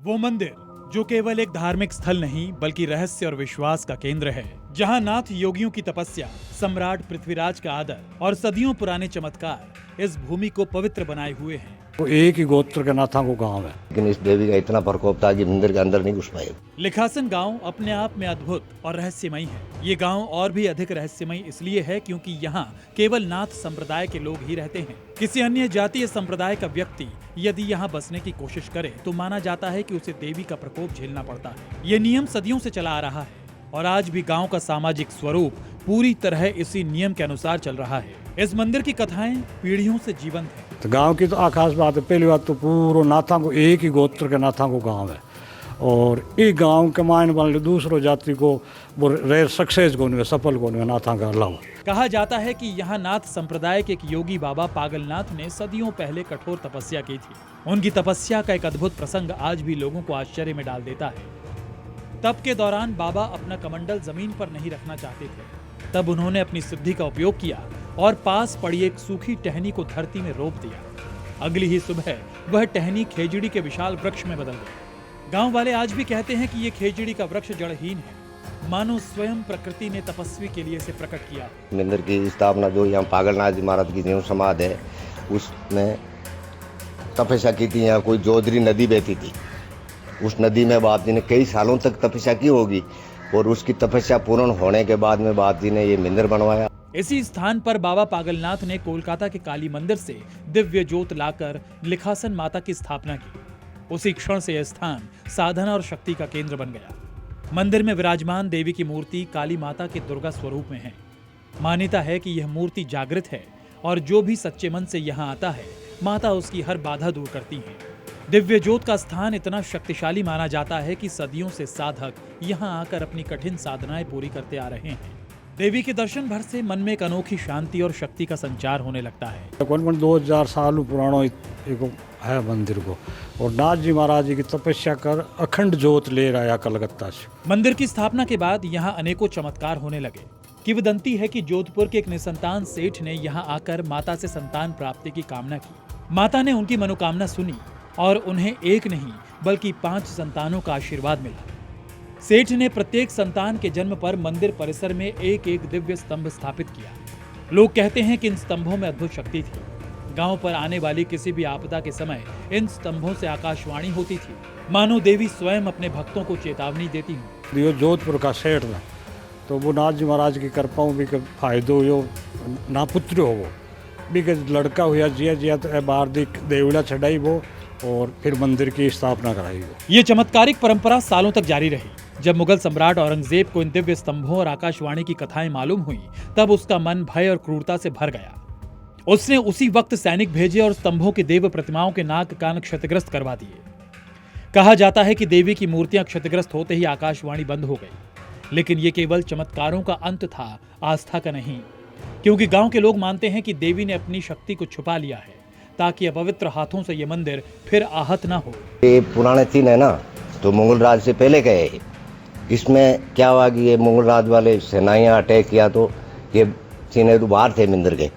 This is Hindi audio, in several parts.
वो मंदिर जो केवल एक धार्मिक स्थल नहीं बल्कि रहस्य और विश्वास का केंद्र है, जहां नाथ योगियों की तपस्या, सम्राट पृथ्वीराज का आदर और सदियों पुराने चमत्कार इस भूमि को पवित्र बनाए हुए हैं। वो एक ही गोत्र के नाथा को गांव है, लेकिन इस देवी का इतना प्रकोप था कि मंदिर के अंदर नहीं घुस पाए। लिखासन गांव अपने आप में अद्भुत और रहस्यमयी है। ये गांव और भी अधिक रहस्यमयी इसलिए है क्योंकि यहाँ केवल नाथ संप्रदाय के लोग ही रहते हैं। किसी अन्य जातीय संप्रदाय का व्यक्ति यदि यहाँ बसने की कोशिश करे तो माना जाता है कि उसे देवी का प्रकोप झेलना पड़ता है। ये नियम सदियों से चला आ रहा है और आज भी गांव का सामाजिक स्वरूप पूरी तरह इसी नियम के अनुसार चल रहा है। इस मंदिर की कथाएं पीढ़ियों से जीवंत है। तो गांव की तो आखास बात है। पहली बात तो पूरा नाथा को एक ही गोत्र के नाथा को गांव है और इस गांव के मान लो दूसरों जाति को वो रेयर सक्सेस को नहीं, सफल को नहीं, नाथा का अलावा। कहा जाता है कि यहाँ नाथ संप्रदाय के एक योगी बाबा पागलनाथ ने सदियों पहले कठोर तपस्या की थी। उनकी तपस्या का एक अद्भुत प्रसंग आज भी लोगों को आश्चर्य में डाल देता है। तप के दौरान बाबा अपना कमंडल जमीन पर नहीं रखना चाहते थे। तब उन्होंने अपनी सिद्धि का उपयोग किया और पास पड़ी एक सूखी टहनी को धरती में रोप दिया। अगली ही सुबह वह टहनी खेजड़ी के विशाल वृक्ष में बदल गई। गांव वाले आज भी कहते हैं कि ये खेजड़ी का वृक्ष जड़हीन है, मानो स्वयं प्रकृति ने तपस्वी के लिए इसे प्रकट किया। मंदिर की स्थापना जो यहाँ पागलनाथ जी महाराज की जो समाधि है उसमें तपस्या की थी। यहाँ कोई जोधरी नदी बहती थी, उस नदी में बाप जी ने कई सालों तक तपस्या की होगी और उसकी तपस्या पूर्ण होने के बाद में बाप जी ने ये मंदिर बनवाया। इसी स्थान पर बाबा पागलनाथ ने कोलकाता के काली मंदिर से दिव्य ज्योत लाकर लिखासन माता की स्थापना की। उसी क्षण से यह स्थान साधना और शक्ति का केंद्र बन गया। मंदिर में विराजमान देवी की मूर्ति काली माता के दुर्गा स्वरूप में है। मान्यता है कि यह मूर्ति जागृत है और जो भी सच्चे मन से यहाँ आता है माता उसकी हर बाधा दूर करती है। दिव्य ज्योत का स्थान इतना शक्तिशाली माना जाता है कि सदियों से साधक यहाँ आकर अपनी कठिन साधनाएं पूरी करते आ रहे हैं। देवी के दर्शन भर से मन में एक अनोखी शांति और शक्ति का संचार होने लगता है। कौन 2000 साल पुराना एक है मंदिर को और नाथ जी महाराज जी की तपस्या कर अखंड ज्योत ले रहा कलकत्ता से। मंदिर की स्थापना के बाद यहाँ अनेकों चमत्कार होने लगे। किंवदंती है कि जोधपुर के एक निसंतान सेठ ने यहाँ आकर माता से संतान प्राप्ति की कामना की। माता ने उनकी मनोकामना सुनी और उन्हें एक नहीं बल्कि 5 संतानों का आशीर्वाद मिला। सेठ ने प्रत्येक संतान के जन्म पर मंदिर परिसर में एक एक दिव्य स्तंभ स्थापित किया। लोग कहते हैं कि इन स्तंभों में अद्भुत शक्ति थी। गांव पर आने वाली किसी भी आपदा के समय इन स्तंभों से आकाशवाणी होती थी, मानो देवी स्वयं अपने भक्तों को चेतावनी देती हूँ। यो जोधपुर का सेठ था तो वो नाथ जी महाराज की कृपाओं भी फायदो यो ना पुत्र हो वो भी लड़का हुआ जिया जिया तो बाहर देवड़ा चढ़ाई वो और फिर मंदिर की स्थापना कराई वो। ये चमत्कारिक परंपरा सालों तक जारी रही। जब मुगल सम्राट औरंगजेब को इन दिव्य स्तंभों और आकाशवाणी की कथाएं मालूम हुई तब उसका मन भय और क्रूरता से भर गया। उसने उसी वक्त सैनिक भेजे और स्तंभों की देव प्रतिमाओं के नाक कान क्षतिग्रस्त करवा दिए। कहा जाता है कि देवी की मूर्तियां क्षतिग्रस्त होते ही आकाशवाणी बंद हो गई। लेकिन ये केवल चमत्कारों का अंत था, आस्था का नहीं, क्योंकि गांव के लोग मानते हैं कि देवी ने अपनी शक्ति को छुपा लिया है ताकि अपवित्र हाथों से ये मंदिर फिर आहत ना हो। ये पुराने चिन्ह है ना, तो मुगल राज से पहले गए। इसमें क्या हुआ कि ये मुगल राज वाले सेनाइयाँ अटैक किया तो ये चिन्ह तो बाहर थे, मंदिर के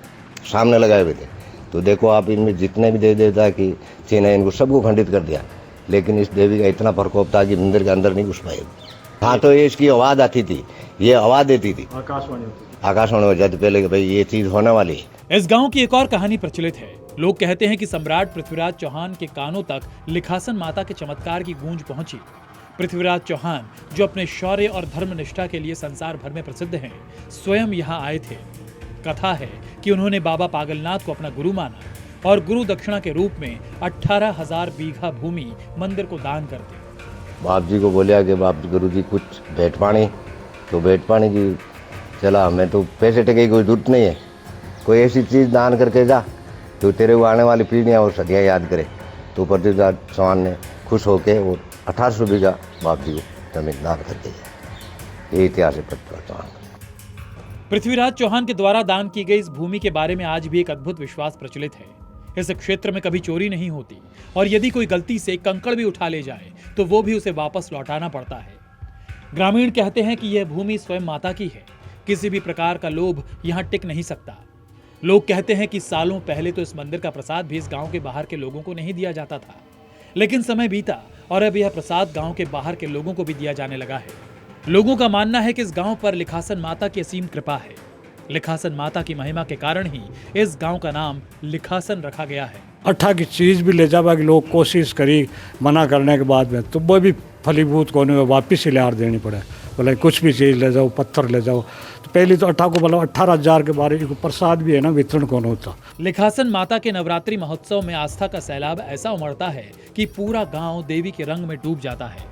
सामने लगाए हुए थे। तो देखो आप, इनमें जितने भी देवी देवता की चिन्ह है इनको सबको खंडित कर दिया। लेकिन इस देवी का इतना प्रकोप था कि मंदिर के अंदर नहीं घुस पाए। हाँ, तो ये इसकी आवाज़ आती थी, ये आवाज़ देती थी, आकाशवाणी हो जाती पहले कि भाई ये चीज़ होने वाली है। इस गांव की एक और कहानी प्रचलित है। लोग कहते हैं कि सम्राट पृथ्वीराज चौहान के कानों तक लिखासन माता के चमत्कार की गूंज पहुंची। पृथ्वीराज चौहान, जो अपने शौर्य और धर्मनिष्ठा के लिए संसार भर में प्रसिद्ध हैं, स्वयं यहाँ आए थे। कथा है कि उन्होंने बाबा पागलनाथ को अपना गुरु माना और गुरु दक्षिणा के रूप में 18,000 बीघा भूमि मंदिर को दान कर दी। बाप जी को बोलिया कि बाप गुरु जी कुछ भेंट पानी, तो भेंट पानी की चला, हमें तो पैसे टके की कोई जरूरत नहीं है, कोई ऐसी चीज़ दान करके जा तो तेरे को आने वाली पीढ़ियाँ और सदियाँ याद करे। तो पृथ्वीराज चौहान ने खुश होकर वो 1800 बीघा बाप जी को जमीन दान करके जाए। ये इतिहास है पृथ्वीराज चौहान। पृथ्वीराज चौहान के द्वारा दान की गई इस भूमि के बारे में आज भी एक अद्भुत विश्वास प्रचलित है। इस क्षेत्र में कभी चोरी नहीं होती और यदि कोई गलती से कंकड़ भी उठा ले जाए तो वो भी उसे वापस लौटाना पड़ता है। ग्रामीण कहते हैं कि यह भूमि स्वयं माता की है, किसी भी प्रकार का लोभ यहाँ टिक नहीं सकता। लोग कहते हैं कि सालों पहले तो इस मंदिर का प्रसाद भी इस गांव के बाहर के लोगों को नहीं दिया जाता था, लेकिन समय बीता और अब यह प्रसाद गांव के बाहर के लोगों को भी दिया जाने लगा है। लोगों का मानना है कि इस गांव पर लिखासन माता की असीम कृपा है। लिखासन माता की महिमा के कारण ही इस गांव का नाम लिखासन रखा गया है। अट्ठा की चीज़ भी ले जावा कि लोग कोशिश करी मना करने के बाद में, तो वो भी फलीभूत कोने में वापिस ही लिहार देनी पड़े। बोले कुछ भी चीज़ ले जाओ, पत्थर ले जाओ, तो पहले तो अट्ठा को बोला 18,000 के बारे में प्रसाद भी है ना, वितरण कौन होता। लिखासन माता के नवरात्रि महोत्सव में आस्था का सैलाब ऐसा उमड़ता है कि पूरा गांव देवी के रंग में डूब जाता है।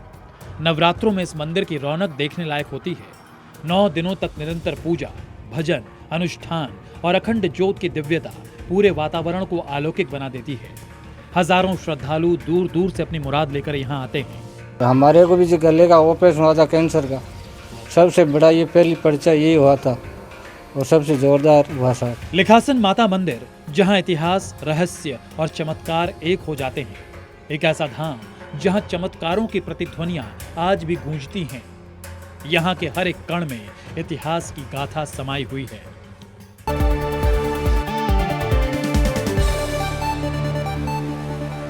नवरात्रों में इस मंदिर की रौनक देखने लायक होती है। 9 दिनों तक निरंतर पूजा, भजन, अनुष्ठान और अखंड ज्योत की दिव्यता पूरे वातावरण को अलौकिक बना देती है। हजारों श्रद्धालु दूर दूर से अपनी मुराद लेकर यहाँ आते हैं। हमारे को भी जो गले का ऑपरेशन हुआ था कैंसर का, सबसे बड़ा ये पहली पर्चा यही हुआ था और सबसे जोरदार हुआ था। लिखासन माता मंदिर, जहाँ इतिहास, रहस्य और चमत्कार एक हो जाते हैं। एक ऐसा धाम जहाँ चमत्कारों की प्रतिध्वनियां आज भी गूंजती हैं। यहाँ के हर एक कण में इतिहास की गाथा समाई हुई है।